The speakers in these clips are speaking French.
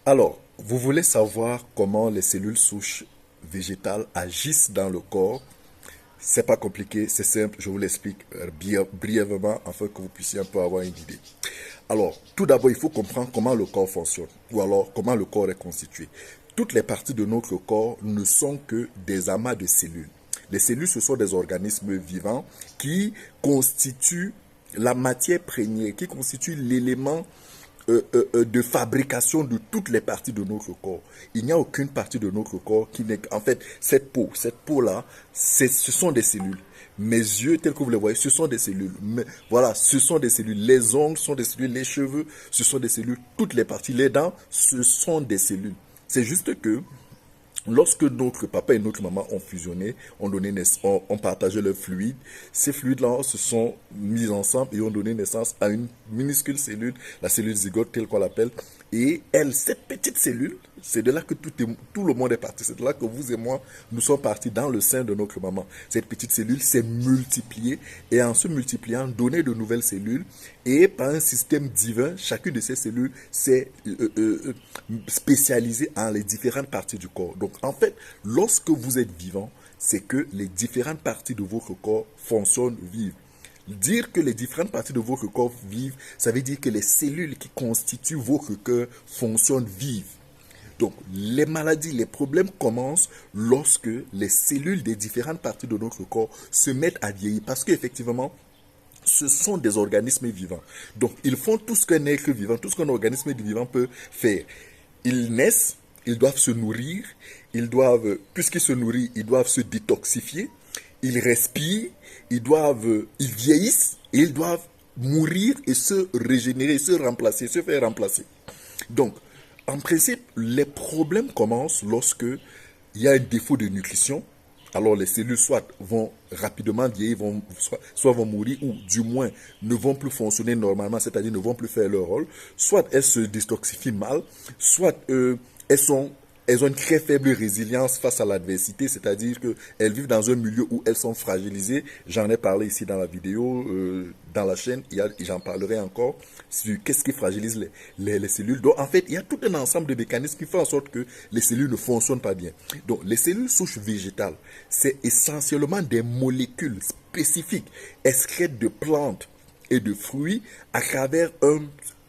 Alors, vous voulez savoir comment les cellules souches végétales agissent dans le corps? C'est pas compliqué, c'est simple, je vous l'explique brièvement afin que vous puissiez un peu avoir une idée. Alors, tout d'abord, il faut comprendre comment le corps fonctionne, ou alors comment le corps est constitué. Toutes les parties de notre corps ne sont que des amas de cellules. Les cellules, ce sont des organismes vivants qui constituent la matière première, qui constituent l'élément de fabrication de toutes les parties de notre corps. Il n'y a aucune partie de notre corps qui n'est... En fait, cette peau-là, ce sont des cellules. Mes yeux, tels que vous les voyez, ce sont des cellules. Mais, voilà, ce sont des cellules. Les ongles sont des cellules. Les cheveux, ce sont des cellules. Toutes les parties, les dents, ce sont des cellules. C'est juste que lorsque notre papa et notre maman ont fusionné, ont partagé leurs fluides, ces fluides-là se sont mis ensemble et ont donné naissance à une minuscule cellule, la cellule zygote telle qu'on l'appelle. Et elle, cette petite cellule, c'est de là que tout le monde est parti. C'est de là que vous et moi, nous sommes partis dans le sein de notre maman. Cette petite cellule s'est multipliée et en se multipliant, donné de nouvelles cellules. Et par un système divin, chacune de ces cellules s'est spécialisée en les différentes parties du corps. Donc en fait, lorsque vous êtes vivant, c'est que les différentes parties de votre corps fonctionnent, vivent. Dire que les différentes parties de votre corps vivent, ça veut dire que les cellules qui constituent votre cœur fonctionnent, vivent. Donc, les maladies, les problèmes commencent lorsque les cellules des différentes parties de notre corps se mettent à vieillir. Parce qu'effectivement, ce sont des organismes vivants. Donc, ils font tout ce qu'un être vivant, tout ce qu'un organisme vivant peut faire. Ils naissent, ils doivent se nourrir, puisqu'ils se nourrissent, ils doivent se détoxifier, ils respirent, ils vieillissent et ils doivent mourir et se régénérer, se remplacer, se faire remplacer. Donc, en principe, les problèmes commencent lorsque il y a un défaut de nutrition. Alors les cellules soit vont rapidement vieillir, soit vont mourir, ou du moins ne vont plus fonctionner normalement, c'est-à-dire ne vont plus faire leur rôle. Soit elles se détoxifient mal, soit elles sont elles ont une très faible résilience face à l'adversité, c'est-à-dire qu'elles vivent dans un milieu où elles sont fragilisées. J'en ai parlé ici dans la vidéo, dans la chaîne, et j'en parlerai encore sur qu'est-ce qui fragilise les cellules. Donc en fait, il y a tout un ensemble de mécanismes qui font en sorte que les cellules ne fonctionnent pas bien. Donc les cellules souches végétales, c'est essentiellement des molécules spécifiques excrètes de plantes et de fruits à travers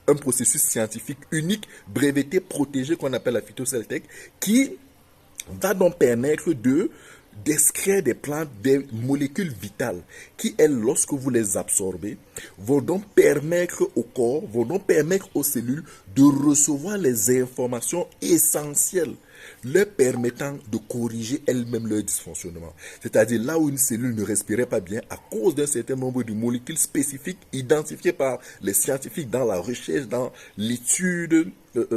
un processus scientifique unique, breveté, protégé, qu'on appelle la phytocelltech, qui va donc permettre d'extraire des plantes des molécules vitales qui, elles, lorsque vous les absorbez, vont donc permettre au corps, vont donc permettre aux cellules de recevoir les informations essentielles leur permettant de corriger elles-mêmes leur dysfonctionnement. C'est-à-dire là où une cellule ne respirait pas bien à cause d'un certain nombre de molécules spécifiques identifiées par les scientifiques dans la recherche, dans l'étude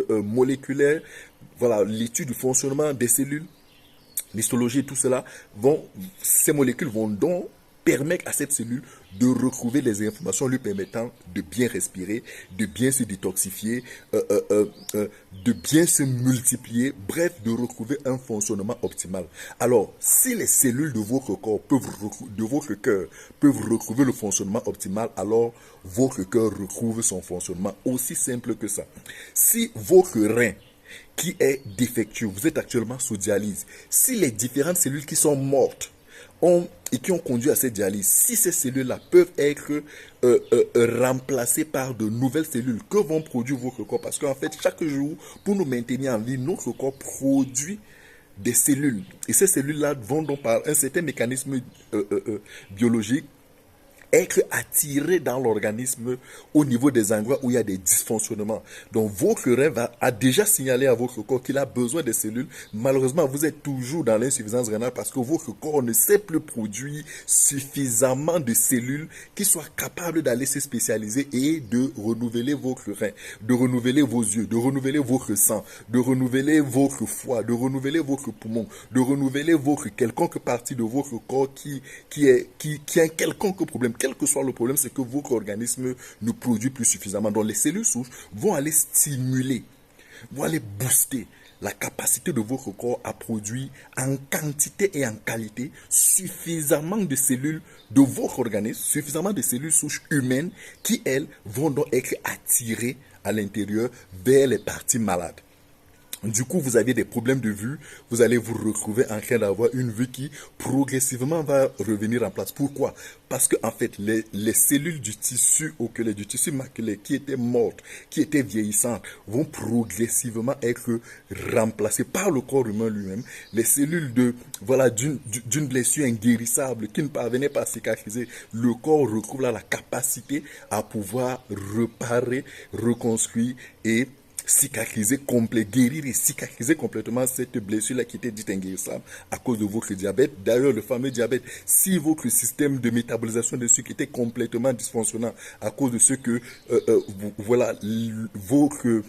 moléculaire, voilà, l'étude du fonctionnement des cellules, l'histologie et tout cela, ces molécules vont donc permettre à cette cellule de retrouver les informations lui permettant de bien respirer, de bien se détoxifier, de bien se multiplier, bref, de retrouver un fonctionnement optimal. Alors, si les cellules de votre corps de votre cœur peuvent retrouver le fonctionnement optimal, alors votre cœur retrouve son fonctionnement. Aussi simple que ça. Si votre rein qui est défectueux, vous êtes actuellement sous dialyse, si les différentes cellules qui sont mortes et qui ont conduit à cette dialyse, si ces cellules-là peuvent être remplacées par de nouvelles cellules que vont produire votre corps, parce qu'en fait, chaque jour, pour nous maintenir en vie, notre corps produit des cellules. Et ces cellules-là vont donc par un certain mécanisme biologique être attiré dans l'organisme au niveau des endroits où il y a des dysfonctionnements. Donc votre rein a déjà signalé à votre corps qu'il a besoin des cellules. Malheureusement, vous êtes toujours dans l'insuffisance rénale parce que votre corps ne sait plus produire suffisamment de cellules qui soient capables d'aller se spécialiser et de renouveler votre rein, de renouveler vos yeux, de renouveler votre sang, de renouveler votre foie, de renouveler votre poumon, de renouveler votre quelconque partie de votre corps qui a un quelconque problème. Quel que soit le problème, c'est que votre organisme ne produit plus suffisamment. Donc les cellules souches vont aller stimuler, vont aller booster la capacité de votre corps à produire en quantité et en qualité suffisamment de cellules de votre organisme, suffisamment de cellules souches humaines qui, elles, vont donc être attirées à l'intérieur vers les parties malades. Du coup, vous avez des problèmes de vue, vous allez vous retrouver en train d'avoir une vue qui progressivement va revenir en place. Pourquoi? Parce que en fait, les cellules du tissu oculaire, du tissu maculaire qui étaient mortes, qui étaient vieillissantes, vont progressivement être remplacées par le corps humain lui-même. Les cellules d'une blessure inguérissable qui ne parvenait pas à cicatriser, le corps retrouve là la capacité à pouvoir réparer, reconstruire et guérir et cicatriser complètement cette blessure-là qui était dite inguérissable à cause de votre diabète. D'ailleurs, le fameux diabète, si votre système de métabolisation de sucre était complètement dysfonctionnel à cause de ce que, votre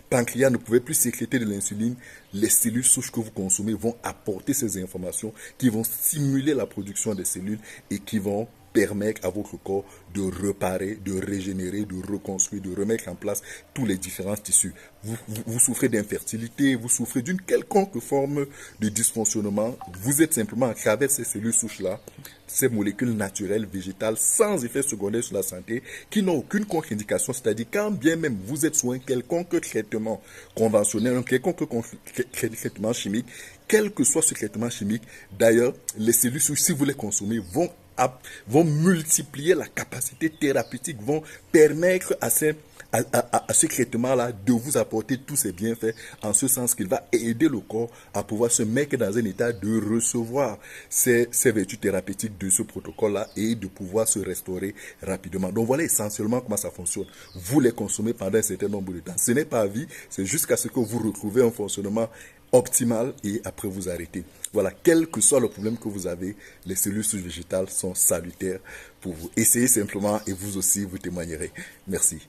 pancréas ne pouvait plus sécréter de l'insuline, les cellules souches que vous consommez vont apporter ces informations qui vont stimuler la production des cellules et qui vont permettre à votre corps de réparer, de régénérer, de reconstruire, de remettre en place tous les différents tissus. Vous souffrez d'infertilité, vous souffrez d'une quelconque forme de dysfonctionnement. Vous êtes simplement à travers ces cellules souches-là, ces molécules naturelles, végétales, sans effet secondaire sur la santé, qui n'ont aucune contre-indication. C'est-à-dire, quand bien même vous êtes sous un quelconque traitement conventionnel, un quelconque traitement chimique, quel que soit ce traitement chimique, d'ailleurs, les cellules souches, si vous les consommez, vont multiplier la capacité thérapeutique, vont permettre à ce traitement-là de vous apporter tous ces bienfaits, en ce sens qu'il va aider le corps à pouvoir se mettre dans un état de recevoir ces vertus thérapeutiques de ce protocole-là et de pouvoir se restaurer rapidement. Donc voilà essentiellement comment ça fonctionne. Vous les consommez pendant un certain nombre de temps. Ce n'est pas à vie, c'est jusqu'à ce que vous retrouvez un fonctionnement optimal et après vous arrêtez. Voilà, quel que soit le problème que vous avez, les cellules souches végétales sont salutaires pour vous. Essayez simplement et vous aussi vous témoignerez. Merci.